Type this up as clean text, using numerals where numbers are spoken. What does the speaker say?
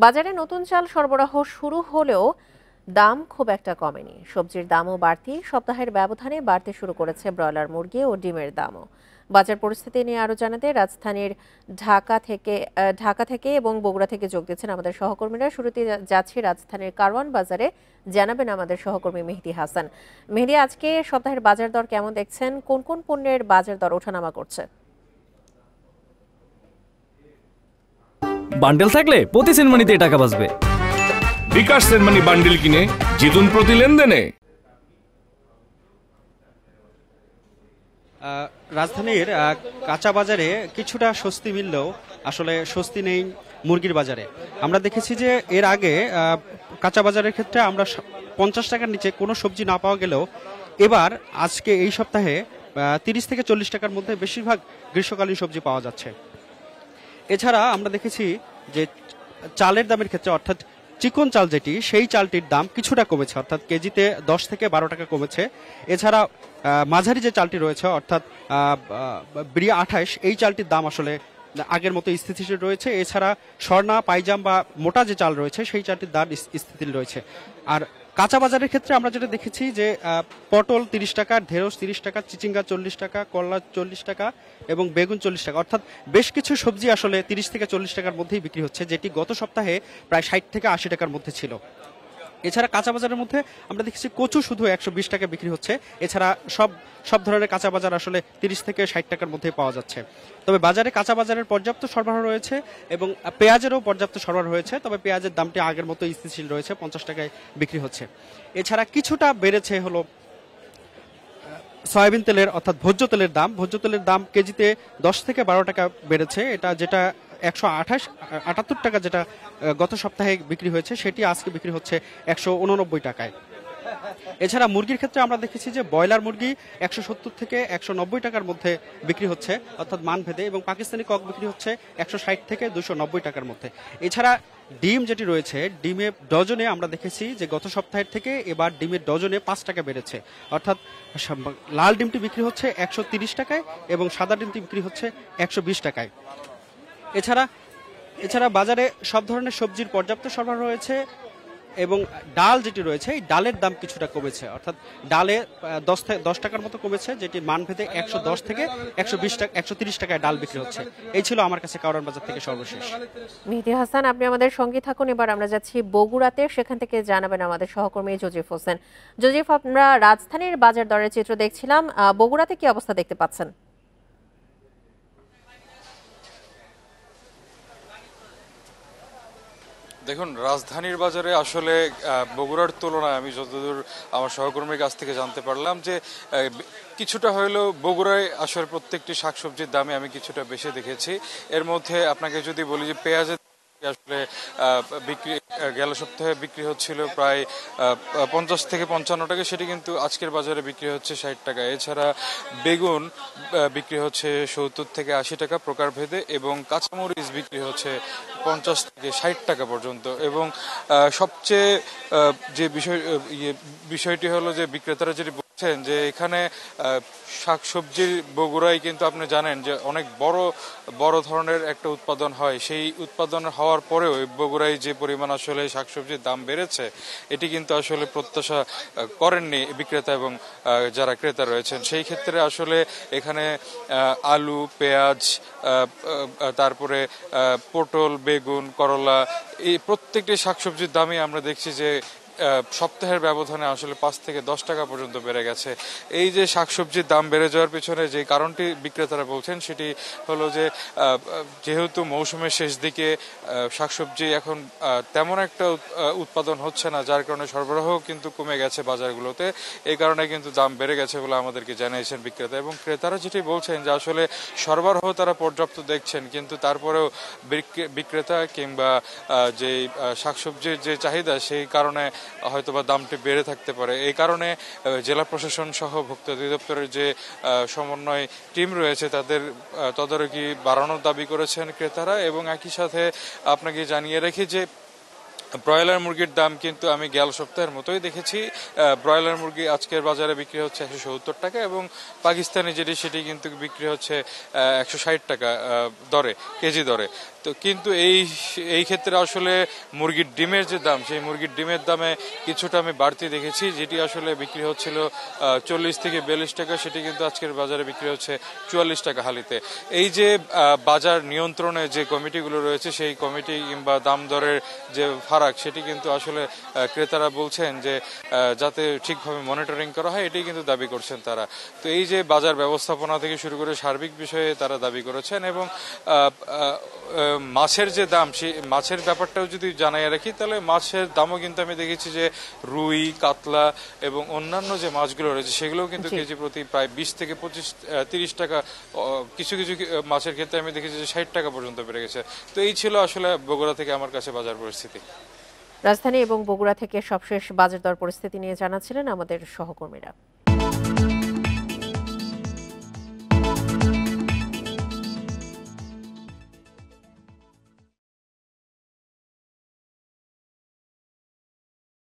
বাজারে নতুন চাল সরবরাহ শুরু হলেও দাম খুব একটা কমেনি। সবজির দামও বাড়তি, সপ্তাহের ব্যবধানে বাড়তে শুরু করেছে ব্রয়লার মুরগি ও ডিমের দামও। বাজার পরিস্থিতি নিয়ে আরো জানাতে রাজধানীর ঢাকা থেকে এবং বগুড়া থেকে যোগ দিচ্ছেন আমাদের সহকর্মীরা। শুরুতে যাচ্ছি রাজধানীর কারওয়ান বাজারে, জানাবেন আমাদের সহকর্মী মেহেদী হাসান। মেহেদী, আজকে সপ্তাহের বাজার দর কেমন দেখছেন? কোন কোন পণ্যের বাজার দর ওঠানামা করছে? বান্ডেল থাকলে প্রতি সেনমানিতে টাকা বাঁচবে। বিকাশ সেনমানি বান্ডেল কিনে জিতুন প্রতি লেনদেনে। রাজধানীর কাঁচা বাজারে কিছুটা স্বস্তি মিললেও আসলে স্বস্তি নেই মুরগির বাজারে। আমরা দেখেছি যে এর আগে কাঁচা বাজারের ক্ষেত্রে আমরা 50 টাকার নিচে কোনো সবজি না পাওয়া গেলেও এবার আজকে এই সপ্তাহে 30 থেকে 40 টাকার মধ্যে বেশিরভাগ গ্রীষ্মকালীন সবজি পাওয়া যাচ্ছে। এছাড়া আমরা দেখেছি যে চালের দামের ক্ষেত্রে, অর্থাৎ চিকন চাল যেটি, সেই চালটির দাম কিছুটা কমেছে, অর্থাৎ কেজিতে 10 থেকে 12 টাকা কমেছে। এছাড়া মাঝারি যে চালটি রয়েছে, অর্থাৎ বিড়ি 28, এই চালটির দাম আসলে আগের মতো স্থিতিশীল রয়েছে। এছাড়া স্বর্ণা, পাইজাম বা মোটা যে চাল রয়েছে সেই চালটির দাম স্থিতিশীল রয়েছে। আর কাঁচা বাজারের ক্ষেত্রে আমরা যেটা দেখেছি যে পটল 30 টাকা, ঢেঁড়স 30 টাকা, চিচিঙ্গা 40 টাকা, করলা 40 টাকা এবং বেগুন 40 টাকা, অর্থাৎ বেশ কিছু সবজি আসলে 30 থেকে 40 টাকার মধ্যেই বিক্রি হচ্ছে, যেটি গত সপ্তাহে প্রায় 60 থেকে 80 টাকার মধ্যে ছিল। এছাড়া কাঁচা বাজারের মধ্যে আমরা দেখেছি কচু শুধু 120 টাকা বিক্রি হচ্ছে। এছাড়া সব ধরনের কাঁচা বাজার আসলে 30 থেকে 60 টাকার মধ্যে পাওয়া যাচ্ছে। তবে বাজারে কাঁচা বাজারের পর্যাপ্ত সরবরাহ রয়েছে এবং পেঁয়াজেরও পর্যাপ্ত সরবরাহ রয়েছে। তবে পেঁয়াজের দামটি আগের মতো স্থিতিশীল রয়েছে, 50 টাকায় বিক্রি হচ্ছে। এছাড়া কিছুটা বেড়েছে হলো সয়াবিন তেলের, অর্থাৎ ভোজ্য তেলের দাম। ভোজ্য তেলের দাম কেজিতে 10 থেকে 12 টাকা বেড়েছে। যেটা 178 টাকা যেটা গত সপ্তাহে বিক্রি হয়েছে, সেটি আজকে বিক্রি হচ্ছে 189 টাকায়। এছাড়া মুরগির ক্ষেত্রে আমরা দেখেছি যে ব্রয়লার মুরগি 170 থেকে 190 টাকার মধ্যে বিক্রি হচ্ছে, অর্থাৎ মানভেদে, এবং পাকিস্তানি কক বিক্রি হচ্ছে 160 থেকে 290 টাকার মধ্যে। এছাড়া ডিম যেটি রয়েছে, ডিমের ডজনে আমরা দেখেছি যে গত সপ্তাহের থেকে এবার ডিমের ডজনে 5 টাকা বেড়েছে, অর্থাৎ লাল ডিমটি বিক্রি হচ্ছে 130 টাকায় এবং সাদা ডিমটি বিক্রি হচ্ছে 120 টাকায়। এছাড়া বাজারে সব ধরনের সবজির পর্যাপ্ত সরবরাহ রয়েছে এবং ডাল যেটি রয়েছে, এই ডালের দাম কিছুটা কমেছে, অর্থাৎ ডালে 10 টাকার মতো কমেছে, যেটি মানভেদে 110 থেকে 120 টাকা 130 টাকায় ডাল বিক্রি হচ্ছে। এই ছিল আমার কাছে কারওয়ান বাজার থেকে সর্বশেষ। মেহেদী হাসান, আপনি আমাদের সঙ্গে থাকুন। এবার আমরা যাচ্ছি বগুড়াতে, সেখান থেকে জানাবেন আমাদের সহকর্মী জজিফ হোসেন। জজিফ, আমরা রাজধানীর বাজার দরের চিত্র দেখছিলাম, বগুড়াতে কি অবস্থা দেখতে পাচ্ছেন? দেখুন, রাজধানীর বাজারে আসলে বগুড়ার তুলনায় আমি যতদূর আমার সহকর্মীর কাছ থেকে জানতে পারলাম যে কিছুটা হলেও বগুড়ায় আসলে প্রত্যেকটি শাকসবজির দামে আমি কিছুটা বেশি দেখেছি। এর মধ্যে আপনাকে যদি বলি যে পেঁয়াজের আসলে বিক্রি গেল সপ্তাহে বিক্রি হচ্ছিল প্রায় 50 থেকে 55 টাকা, সেটি কিন্তু আজকের বাজারে বিক্রি হচ্ছে 60 টাকা। এছাড়া বেগুন বিক্রি হচ্ছে 70 থেকে 80 টাকা প্রকারভেদে এবং কাঁচামরিচ বিক্রি হচ্ছে 50 থেকে 60 টাকা পর্যন্ত। এবং সবচেয়ে যে বিষয়টি হলো যে বিক্রেতারা যেটি বলছেন যে এখানে শাকসবজির বগুড়ায় কিন্তু আপনি জানেন যে অনেক বড় ধরনের একটা উৎপাদন হয়। সেই উৎপাদন হওয়ার পরেও বগুড়ায় যে পরিমাণ আসলে শাকসবজির দাম বেড়েছে, এটি কিন্তু আসলে প্রত্যাশা করেননি বিক্রেতা এবং যারা ক্রেতা রয়েছেন। সেই ক্ষেত্রে আসলে এখানে আলু, পেঁয়াজ, তারপরে পটল, বেগুন, করলা, এই প্রত্যেকটি শাকসবজির দামই আমরা দেখছি যে সপ্তাহের ব্যবধানে আসলে 5 থেকে 10 টাকা পর্যন্ত বেড়ে গেছে। এই যে শাকসবজির দাম বেড়ে যাওয়ার পিছনে যে কারণটি বিক্রেতারা বলছেন সেটি হলো যে যেহেতু মৌসুমের শেষ দিকে শাকসবজি এখন তেমন একটা উৎপাদন হচ্ছে না, যার কারণে সরবরাহ কিন্তু কমে গেছে বাজারগুলোতে। এই কারণে কিন্তু দাম বেড়ে গেছে বলে আমাদেরকে জানিয়েছেন বিক্রেতা। এবং ক্রেতারা যেটি বলছেন যে আসলে সরবরাহ তারা পর্যাপ্ত দেখছেন, কিন্তু তারপরেও বিক্রেতা কিংবা যে শাকসবজির যে চাহিদা, সেই কারণে হয়তোবা দামটি বেড়ে থাকতে পারে। এই কারণে জেলা প্রশাসন সহ ভোক্তা অধিদপ্তরের যে সমন্বয় টিম রয়েছে তাদের তদারকি বাড়ানোর দাবি করেছেন ক্রেতারা। এবং একই সাথে আপনাকে জানিয়ে রেখে যে ব্রয়লার মুরগির দাম কিন্তু আমি গেল সপ্তাহের মতোই দেখেছি। ব্রয়লার মুরগি আজকের বাজারে বিক্রি হচ্ছে 170 টাকা এবং পাকিস্তানি যেটি সেটি কিন্তু বিক্রি হচ্ছে 160 টাকা দরে, কেজি দরে। তো কিন্তু এই ক্ষেত্রে আসলে মুরগির ডিমের যে দাম, সেই মুরগির ডিমের দামে কিছুটা আমি বাড়তি দেখেছি, যেটি আসলে বিক্রি হচ্ছিল 40 থেকে 42 টাকা, সেটি কিন্তু আজকের বাজারে বিক্রি হচ্ছে 44 টাকা হালিতে। এই যে বাজার নিয়ন্ত্রণে যে কমিটিগুলো রয়েছে, সেই কমিটি কিংবা দাম দরের যে ফারাক, সেটি কিন্তু আসলে ক্রেতারা বলছেন যে যাতে ঠিকভাবে মনিটরিং করা হয়, এটাই কিন্তু দাবি করছেন তারা। তো এই যে বাজার ব্যবস্থাপনা থেকে শুরু করে সার্বিক বিষয়ে তারা দাবি করেছেন। এবং মাছের যে দাম, সেই মাছের ব্যাপারটাও যদি জানাই রাখি, তাহলে মাছের দামও কিন্তু আমি দেখেছি যে রুই, কাতলা এবং অন্যান্য যে মাছগুলো রয়েছে, সেগুলোও কিন্তু কেজি প্রতি প্রায় 20 থেকে 25-30 টাকা, কিছু কিছু মাছের ক্ষেত্রে আমি দেখেছি যে 60 টাকা পর্যন্ত বেড়ে গেছে। তো এই ছিল আসলে বগুড়া থেকে আমার কাছে বাজার পরিস্থিতি। রাজধানী এবং বগুড়া থেকে সবশেষ বাজার দর পরিস্থিতি নিয়ে জানাচ্ছিলেন আমাদের সহকর্মীরা।